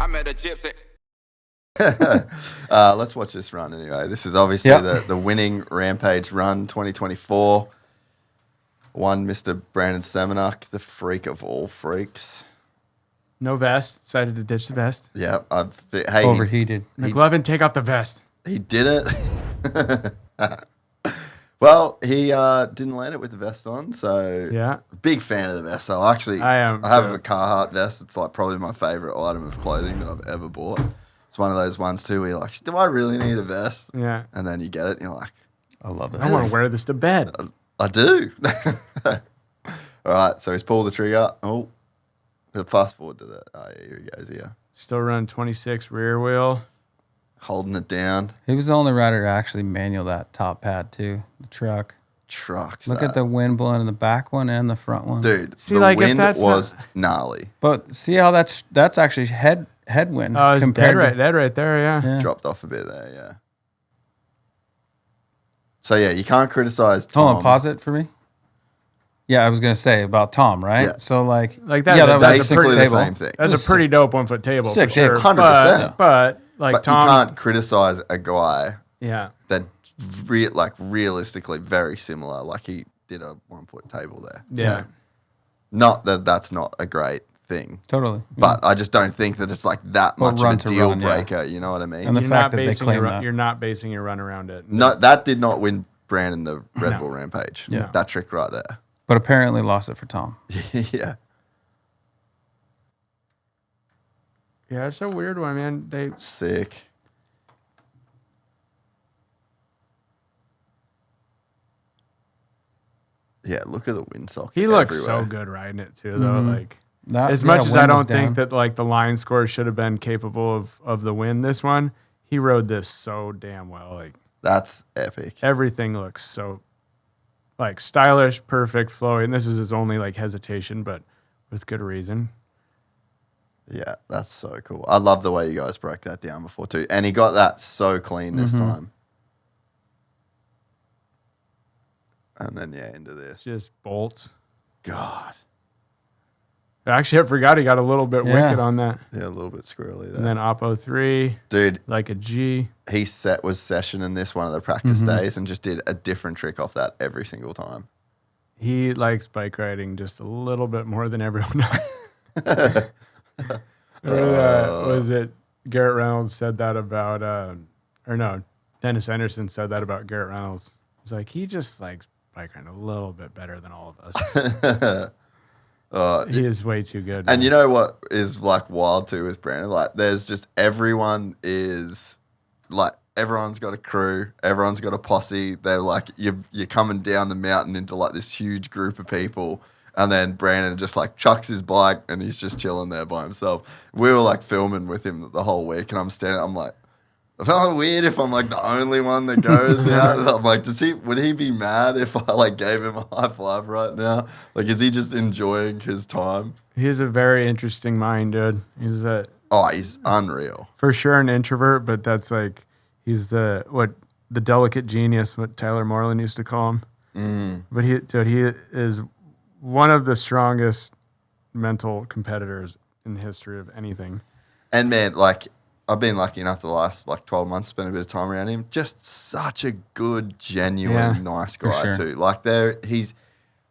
I met a gypsy. Let's watch this run anyway. This is obviously the winning Rampage run 2024. One Mr. Brandon Semenuk, the freak of all freaks. No vest. Decided to ditch the vest. Yeah. Overheated. McLovin, take off the vest. He did it. Well, he didn't land it with the vest on, so Yeah. big fan of the vest. So I have a Carhartt vest. It's like probably my favorite item of clothing that I've ever bought. It's one of those ones too where you're like, do I really need a vest? Yeah. And then you get it and you're like, I love this. I want to wear this to bed. I do. All right, so he's pulled the trigger. Oh, fast forward to that. Oh, yeah, here he goes here. Still run 26 rear wheel. Holding it down. He was the only rider to actually manual that top pad too. The truck. Trucks. Look at the wind blowing in the back one and the front one. Dude, See, the like, if wind that's was gnarly. But see how that's actually headwind. Oh, it's compared dead right there, yeah. Dropped off a bit there, yeah. So, yeah, you can't criticize Tom. Hold on, pause it for me. Yeah, I was going to say about Tom, right? Yeah. So, like that, yeah, that was basically a the table. same thing. That's a pretty dope 1 foot table. Sick for sure. table. 100%. But But Tom. you can't criticize a guy Yeah. that realistically very similar. Like he did a 1 foot table there. Yeah. Not that that's not a great thing. Totally. But I just don't think that it's like that Well, much run of a to deal run, yeah. breaker. You know what I mean? And the You're fact not that they basing claim your that. you're not basing your run around it. No, that did not win Brandon the Red No. Bull Rampage. Yeah. That trick right there. But apparently lost it for Tom. Yeah. Yeah, it's a weird one, man. Sick. Yeah, look at the windsocks. He looks everywhere. so good riding it too, though. Like as Yeah, much as I wind was don't think down. that like the line score should have been capable of the win, this one he rode this so damn well. Like That's epic. everything looks so like stylish, perfect, flowy. And this is his only like hesitation, but with good reason. Yeah, that's so cool. I love the way you guys broke that down before too. And he got that so clean this time. And then, yeah, into this. Just bolts. God. Actually, I forgot he got a little bit Yeah. wicked on that. Yeah, a little bit squirrely there. And then Oppo 3, Dude, like a G. he was sessioning this one of the practice days and just did a different trick off that every single time. He likes bike riding just a little bit more than everyone else. Was it Garrett Reynolds said that about, or no, Dennis Anderson said that about Garrett Reynolds. He's like, he just likes bike riding a little bit better than all of us. He is way too good. And man. you know what is like wild too with Brandon? Like there's just everyone's got a crew, everyone's got a posse. They're like you're coming down the mountain into like this huge group of people. And then Brandon just like chucks his bike and he's just chilling there by himself. We were like filming with him the whole week and I'm like, I felt weird if I'm like the only one that goes out. I'm like, would he be mad if I like gave him a high five right now? Like, is he just enjoying his time? He has a very interesting mind, dude. He's He's unreal. for sure an introvert, but that's like, he's the delicate genius, what Tyler Moreland used to call him. But he is one of the strongest mental competitors in the history of anything. And man, like, I've been lucky enough the last like 12 months to spend a bit of time around him. Just such a good, genuine, nice guy sure. too. Like he's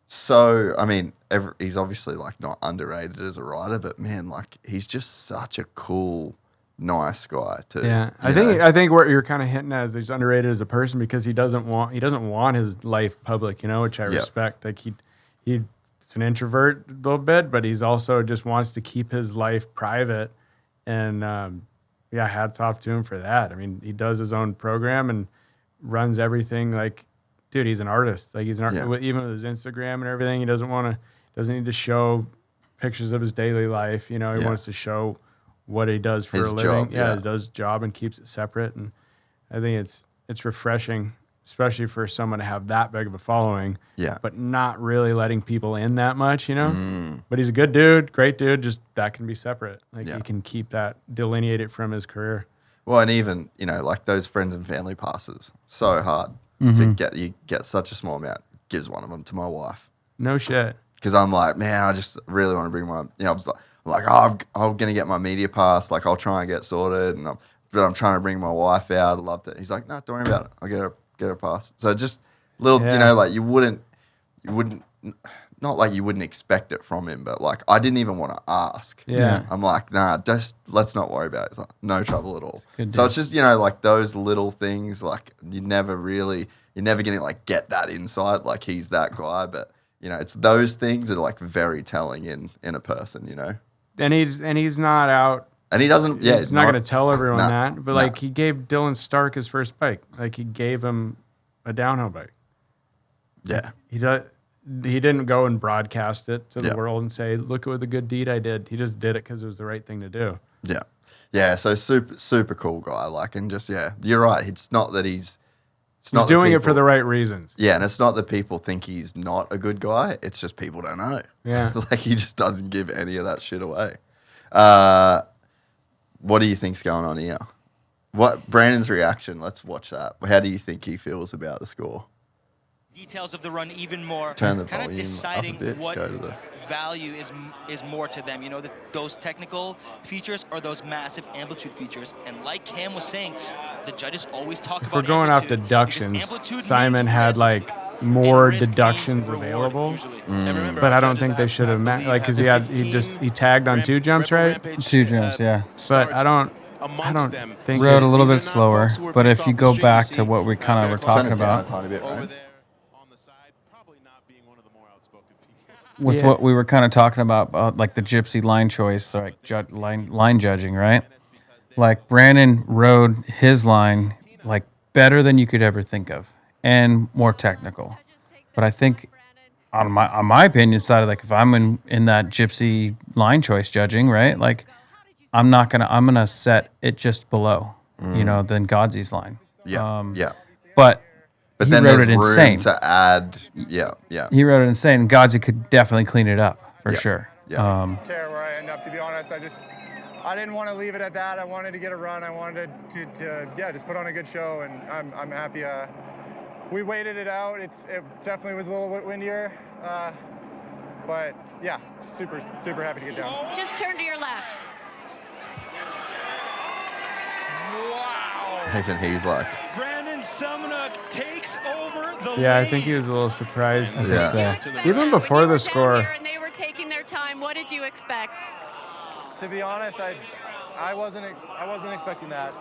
so, I mean, he's obviously like not underrated as a rider, but man, like he's just such a cool, nice guy too. Yeah, you know? I think what you're kind of hinting at is he's underrated as a person because he doesn't want his life public, which I respect. Like he's an introvert a little bit, but he's also just wants to keep his life private. And hats off to him for that. I mean, he does his own program and runs everything. Like, dude, he's an artist. Like he's an even with his Instagram and everything. He doesn't need to show pictures of his daily life. He wants to show what he does for His a living. job, He does his job and keeps it separate. And I think it's refreshing, especially for someone to have that big of a following. Yeah. But not really letting people in that much, But he's a good dude, great dude. Just that can be separate. Like he can keep that, delineate it from his career. Well, and even, like those friends and family passes, so hard to get such a small amount. Gives one of them to my wife. No shit. Because I'm like, man, I just really want to bring my, like, oh, I'm going to get my media pass. Like, I'll try and get sorted. But I'm trying to bring my wife out. I loved it. He's like, no, don't worry about it. I'll get her pass. So just little, like you wouldn't, not like you wouldn't expect it from him, but like I didn't even want to ask. Yeah. I'm like, nah, just let's not worry about it. It's like, no trouble at all. Good So it's just, like those little things, like you're never going to like get that insight, like he's that guy. But, it's those things that are like very telling in a person, And he's not out. And he doesn't, He's not going to tell everyone that. But like he gave Dylan Stark his first bike. Like he gave him a downhill bike. Yeah. He didn't go and broadcast it to the world and say, look at what the good deed I did. He just did it because it was the right thing to do. Yeah. Yeah. So super, super cool guy. Like, and just, you're right. It's not that he's doing it for the right reasons. Yeah. And it's not that people think he's not a good guy. It's just people don't know. Yeah. Like he just doesn't give any of that shit away. What do you think's going on here? What Brandon's reaction? Let's watch that. How do you think he feels about the score? Details of the run even more. Turn the kind of volume deciding up a bit. what Go to the value is more to them. Those technical features or those massive amplitude features. And like Cam was saying, the judges always talk about. We're going off amplitude, deductions. Simon had like more deductions available, but I don't think they should have met. Like, cause he tagged on 2 jumps, right? 2 jumps, yeah. But I don't think rode a little bit slower. But if you go back to what we kind of were talking about, tiny bit, right? with what we were kind of talking about like the GYPSY line choice, like line judging, right? Like Brandon rode his line like better than you could ever think of, and more technical. But I think on my opinion side, like if I'm in that GYPSY line choice judging, right? Like I'm gonna set it just below, than Godsy's line. Yeah. But But he then wrote there's it room insane. to add. Yeah. He wrote it insane. Godsy could definitely clean it up for sure. Yeah. Care where I end up, to be honest. I didn't want to leave it at that. I wanted to get a run. I wanted to just put on a good show, and I'm happy. We waited it out. It definitely was a little bit windier, but yeah, super happy to get down. Just turn to your left. Wow. Even he's like, Brandon Semenuk takes over the Yeah, I lead. think he was a little surprised. I think Yeah. so. Did you expect Even that? before When you the were score. down here and they were taking their time, what did you expect? To be honest, I wasn't expecting that.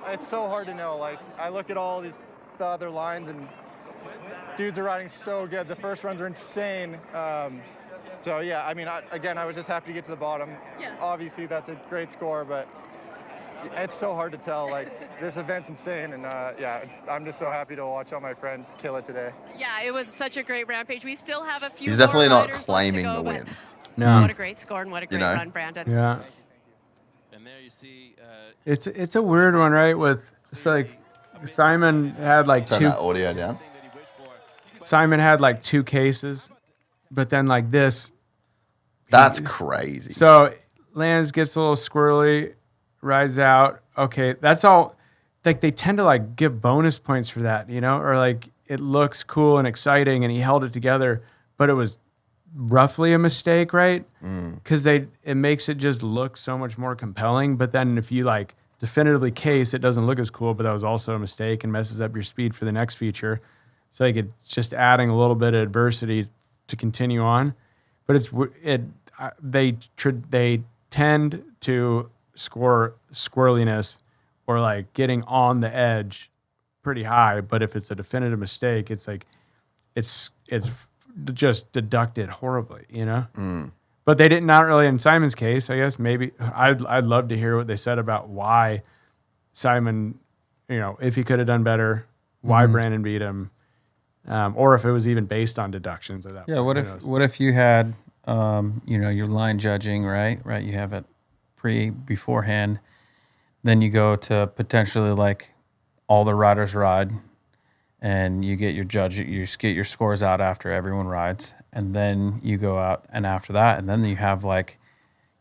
It's so hard to know. Like I look at all the other lines, and dudes are riding so good. The first runs are insane. So yeah, I mean, I was just happy to get to the bottom. Yeah. Obviously, that's a great score, but it's so hard to tell. Like this event's insane, and I'm just so happy to watch all my friends kill it today. Yeah, it was such a great rampage. We still have a few he's more definitely not riders left to claiming go, the but win. No. What a great score and what a great know? run, Brandon. Yeah. And there you see, It's a weird one, right? It's like Simon had like Turn two. that audio down. Simon had like 2 cases, but then like this. That's crazy. So Lance gets a little squirrely, rides out. Okay, that's all. Like they tend to like give bonus points for that, or like it looks cool and exciting, and he held it together, but it was roughly a mistake, right? Because it makes it just look so much more compelling. But then if you like definitively case, it doesn't look as cool. But that was also a mistake and messes up your speed for the next feature. So like it's just adding a little bit of adversity to continue on. But they tend to score squirreliness or like getting on the edge pretty high. But if it's a definitive mistake, it's like it's just deducted horribly, But they did not really in Simon's case. I guess maybe I'd love to hear what they said about why Simon, if he could have done better, why Brandon beat him, or if it was even based on deductions of that. Yeah. What if you had, your line judging, right? Right. You have it beforehand. Then you go to potentially like all the riders ride, and you get you get your scores out after everyone rides, and then you go out and after that, and then you have like,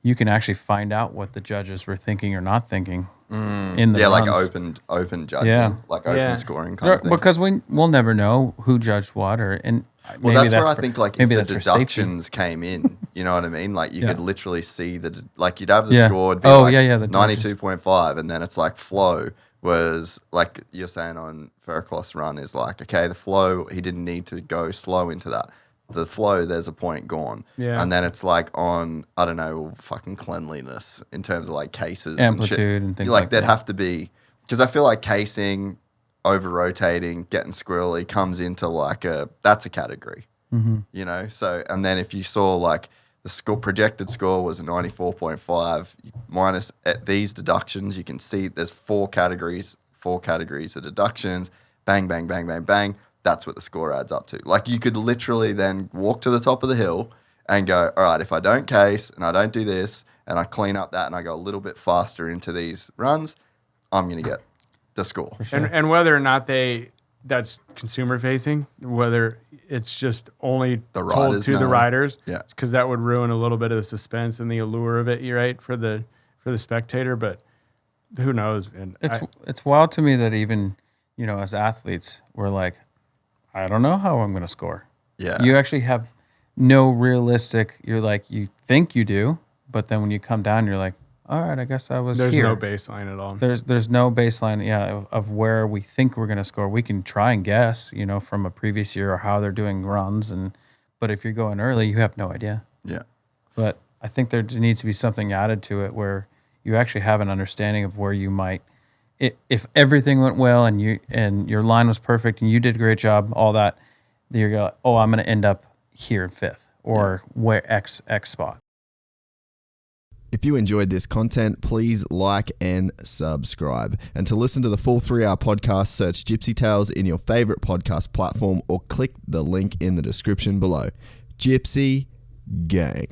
you can actually find out what the judges were thinking or not thinking in the like runs. open judging, like open scoring kind of thing. Because we'll never know who judged what, and Well, Maybe that's where I for- think like if maybe the that's for safety. deductions came in, you know what I mean? Like you Yeah. could literally see like you'd have the Yeah. score, it'd be Oh, like yeah, the 92.5, and then it's like flow was like you're saying on Veracross run is like, okay, the flow, he didn't need to go slow into that. The flow, there's a point gone. Yeah. And then it's like on, I don't know, fucking cleanliness in terms of like cases Amplitude and and things like like there'd that. have to be, because I feel like casing, over rotating, getting squirrely comes into like that's a category. You know, so and then if you saw like the score projected score was a 94.5 minus at these deductions, you can see there's four categories of deductions. Bang, bang, bang, bang, bang. That's what the score adds up to. Like you could literally then walk to the top of the hill and go, all right, if I don't case and I don't do this and I clean up that and I go a little bit faster into these runs, I'm going to get the score. And whether or not that's consumer facing, whether it's just only The told riders to the know. riders, Yeah. because that would ruin a little bit of the suspense and the allure of it, you're right, for the spectator. But who knows? And It's wild to me that even, you know, as athletes, we're like, I don't know how I'm going to score. Yeah. You actually have no realistic, you're like, you think you do, but then when you come down, you're like, all right, I guess I was there's here. no baseline at all. There's no baseline, of where we think we're going to score. We can try and guess, you know, from a previous year or how they're doing runs, but if you're going early, you have no idea. Yeah. But I think there needs to be something added to it where you actually have an understanding of where you might, if everything went well and your line was perfect and you did a great job, all that, you're going, oh, I'm going to end up here in fifth or where X spot. If you enjoyed this content, please like and subscribe. And to listen to the full 3-hour podcast, search Gypsy Tales in your favorite podcast platform or click the link in the description below. Gypsy Gang.